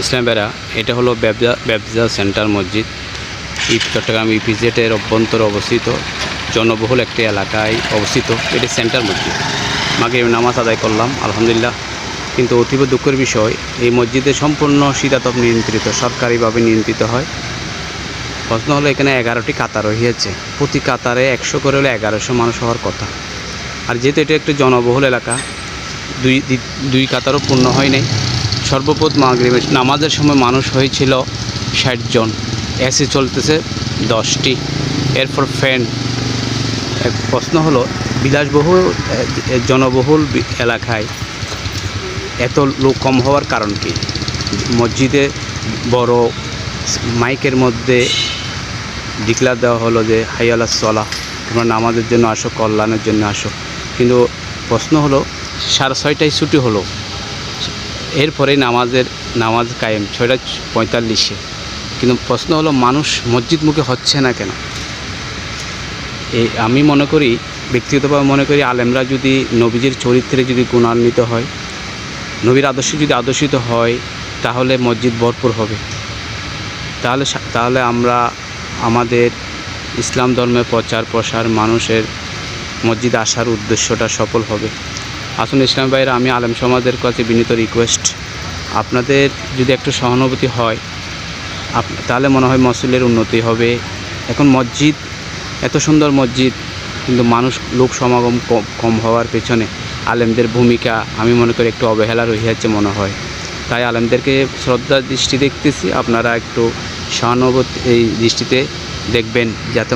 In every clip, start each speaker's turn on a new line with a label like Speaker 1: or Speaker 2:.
Speaker 1: ইসলাম বেরা, এটা হলো ব্যবসা সেন্টার মসজিদ, চট্টগ্রাম ইপিজেডের অভ্যন্তরে অবস্থিত, জনবহুল একটি এলাকায় অবস্থিত। এটি সেন্টার মসজিদ। মাগরিব নামাজ আদায় করলাম আলহামদুলিল্লাহ। কিন্তু অতীব দুঃখের বিষয়, এই মসজিদে সম্পূর্ণ শীতাতপ নিয়ন্ত্রিত, সরকারিভাবে নিয়ন্ত্রিত হয়। প্রশ্ন হলো, এখানে 11টি কাতার রয়েছে, প্রতি কাতারে 100 করে হলে 1100 মানুষ হওয়ার কথা। আর যেহেতু এটা একটি জনবহুল এলাকা, দুই কাতারও পূর্ণ হয় নাই। সর্বপ্রথম মাগরিব নামাজের সময় মানুষ হয়েছিল 60 জন, এসি চলতেছে 10টি, এরপর ফ্যান। প্রশ্ন হলো, বিলাসবহুল জনবহুল এলাকায় এত লোক কম হওয়ার কারণ কি? মসজিদে বড় মাইকের মধ্যে ডিক্লার দেওয়া হলো যে হাইয়া আলাস সালাহ, তোমরা নামাজের জন্য আসো, কল্যাণের জন্য আসো। কিন্তু প্রশ্ন হলো, 6:30টায় ছুটি হলো, এরপরেই নামাজ কায়েম 6:45-এ। কিন্তু প্রশ্ন হলো, মানুষ মসজিদমুখী হচ্ছে না কেন? আমি মনে করি, ব্যক্তিগতভাবে মনে করি, আলেমরা যদি নবীজির চরিত্রে যদি গুণান্বিত হয়, নবীর আদর্শে যদি আদর্শিত হয়, তাহলে মসজিদ ভরপুর হবে। তাহলে আমরা আমাদের ইসলাম ধর্মের প্রচার প্রসার, মানুষের মসজিদে আসার উদ্দেশ্যটা সফল হবে। আসুন ইসলাম ভাইরা, আমি আলেম সমাজের কাছে বিনীত রিকোয়েস্ট, আপনাদের যদি একটু সহানুভূতি হয়, তাহলে মনে হয় মসজিদের উন্নতি হবে। এখন মসজিদ, এত সুন্দর মসজিদ, কিন্তু লোক সমাগম কম হওয়ার পেছনে আলেমদের ভূমিকা আমি মনে করি একটু অবহেলা রয়েছে মনে হয়। তাই আলেমদেরকে শ্রদ্ধার দৃষ্টি দেখতেছি, আপনারা একটু সহানুভূতি এই দৃষ্টিতে দেখবেন, যাতে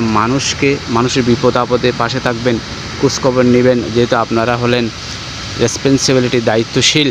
Speaker 1: মানুষের বিপদ আপদে পাশে থাকবেন, খোঁজখবর নেবেন। যেহেতু আপনারা হলেন রেসপন্সিবিলিটি, দায়িত্বশীল